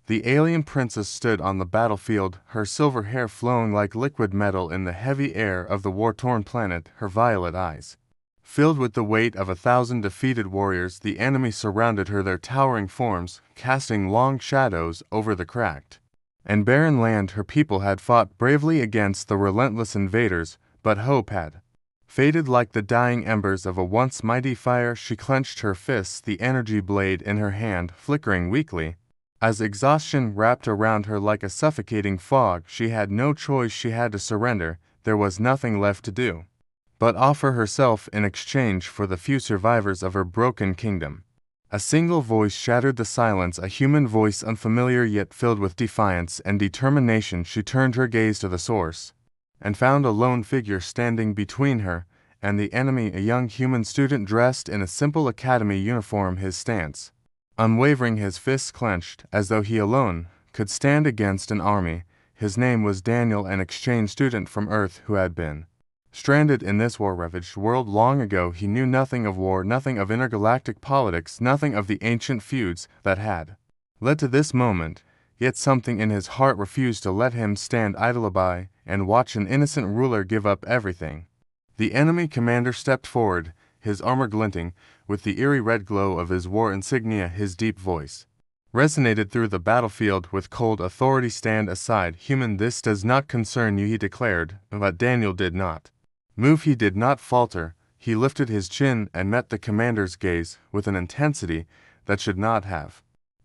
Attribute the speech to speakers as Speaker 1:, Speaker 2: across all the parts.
Speaker 1: The alien princess stood on the battlefield, her silver hair flowing like liquid metal in the heavy air of the war-torn planet, her violet eyes filled with the weight of 1,000 defeated warriors. The enemy surrounded her, their towering forms casting long shadows over the cracked and barren land. Her people had fought bravely against the relentless invaders, but hope had faded like the dying embers of a once mighty fire. She clenched her fists, the energy blade in her hand flickering weakly as exhaustion wrapped around her like a suffocating fog. She had no choice, she had to surrender. There was nothing left to do but offer herself in exchange for the few survivors of her broken kingdom. A single voice shattered the silence, a human voice unfamiliar yet filled with defiance and determination. She turned her gaze to the source and found a lone figure standing between her and the enemy, a young human student dressed in a simple academy uniform, his stance unwavering, his fists clenched, as though he alone could stand against an army. His name was Daniel, an exchange student from Earth who had been stranded in this war-ravaged world long ago. He knew nothing of war, nothing of intergalactic politics, nothing of the ancient feuds that had led to this moment, yet something in his heart refused to let him stand idle by and watch an innocent ruler give up everything. The enemy commander stepped forward, his armor glinting with the eerie red glow of his war insignia. His deep voice resonated through the battlefield with cold authority. "Stand aside, human, this does not concern you," he declared. But Daniel did not move, he did not falter. He lifted his chin and met the commander's gaze with an intensity that should not have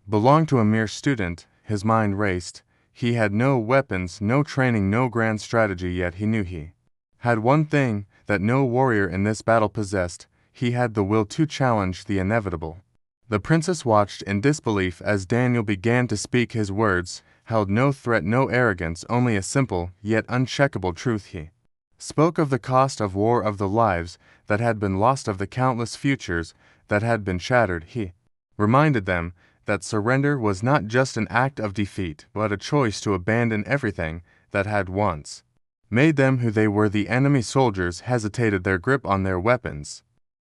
Speaker 1: belonged to a mere student. His mind raced. He had no weapons, no training, no grand strategy, yet he knew he had one thing that no warrior in this battle possessed. He had the will to challenge the inevitable. The princess watched in disbelief as Daniel began to speak. His words held no threat, no arrogance, only a simple yet uncheckable truth. He spoke of the cost of war, of the lives that had been lost, of the countless futures that had been shattered. He reminded them that surrender was not just an act of defeat, but a choice to abandon everything that had once made them who they were. The enemy soldiers hesitated, their grip on their weapons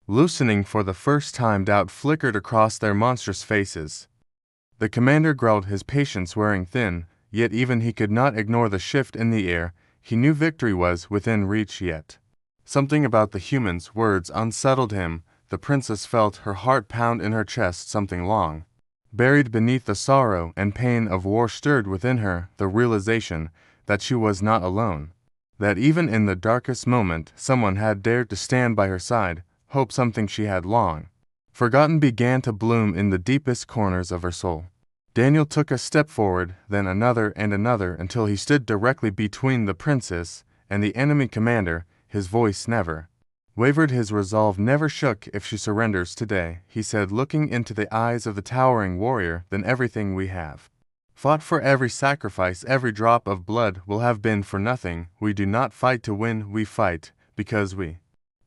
Speaker 1: loosening for the first time. Doubt flickered across their monstrous faces. The commander growled, his patience wearing thin, yet even he could not ignore the shift in the air. He knew victory was within reach, yet something about the human's words unsettled him. The princess felt her heart pound in her chest. Something long buried beneath the sorrow and pain of war stirred within her, the realization that she was not alone, that even in the darkest moment someone had dared to stand by her side. Hope, something she had long forgotten, began to bloom in the deepest corners of her soul. Daniel took a step forward, then another and another, until he stood directly between the princess and the enemy commander. His voice never wavered, his resolve never shook. "If she surrenders today," he said, looking into the eyes of the towering warrior, "then everything we have fought for, every sacrifice, every drop of blood will have been for nothing. We do not fight to win, we fight because we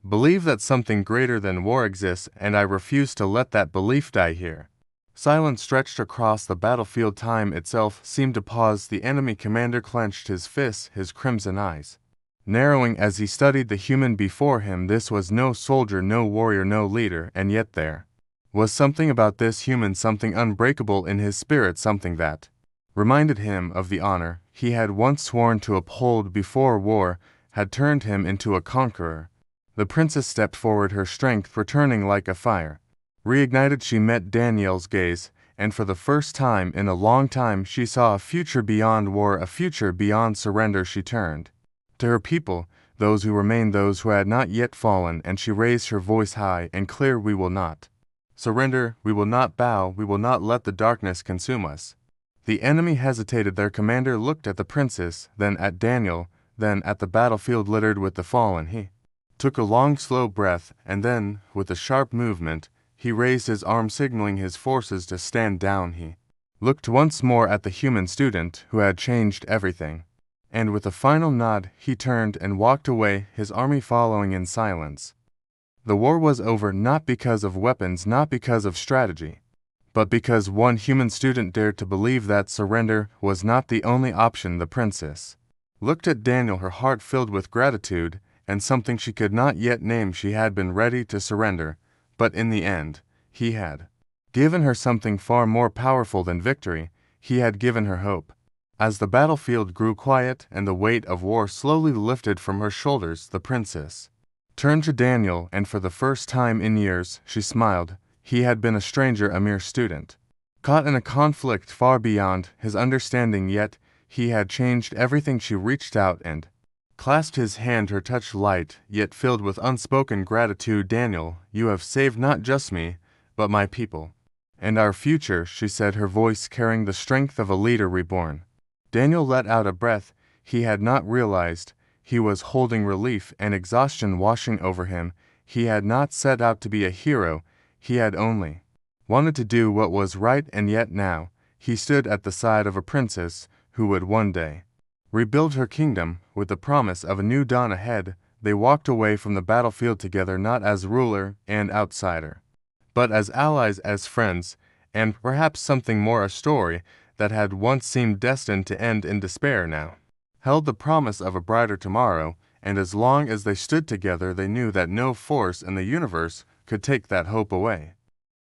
Speaker 1: believe that something greater than war exists, and I refuse to let that belief die here." Silence stretched across the battlefield. Time itself seemed to pause. The enemy commander clenched his fists, his crimson eyes narrowing as he studied the human before him. This was no soldier, no warrior, no leader, and yet there was something about this human, something unbreakable in his spirit, something that reminded him of the honor he had once sworn to uphold before war had turned him into a conqueror. The princess stepped forward, her strength returning like a fire. Reignited, she met Daniel's gaze, and for the first time in a long time she saw a future beyond war, a future beyond surrender. She turned to her people, those who remained, those who had not yet fallen, and she raised her voice high and clear. "We will not surrender, we will not bow, we will not let the darkness consume us." The enemy hesitated. Their commander looked at the princess, then at Daniel, then at the battlefield littered with the fallen. He took a long, slow breath, and then, with a sharp movement, he raised his arm signaling his forces to stand down. He looked once more at the human student who had changed everything, and with a final nod he turned and walked away, his army following in silence. The war was over, not because of weapons, not because of strategy, but because one human student dared to believe that surrender was not the only option. The princess looked at Daniel, her heart filled with gratitude and something she could not yet name. She had been ready to surrender, but in the end, he had given her something far more powerful than victory. he had given her hope. As the battlefield grew quiet and the weight of war slowly lifted from her shoulders, the princess turned to Daniel, and for the first time in years, she smiled. He had been a stranger, a mere student, caught in a conflict far beyond his understanding, yet he had changed everything. She reached out and clasped his hand, her touch light, yet filled with unspoken gratitude. "Daniel, you have saved not just me, but my people, and our future," she said, her voice carrying the strength of a leader reborn. Daniel let out a breath. He had not realized he was holding relief and exhaustion washing over him. He had not set out to be a hero, he had only wanted to do what was right, and yet now he stood at the side of a princess who would one day rebuild her kingdom. With the promise of a new dawn ahead, they walked away from the battlefield together, not as ruler and outsider, but as allies, as friends, and perhaps something more, a story that had once seemed destined to end in despair now held the promise of a brighter tomorrow, and as long as they stood together they knew that no force in the universe could take that hope away.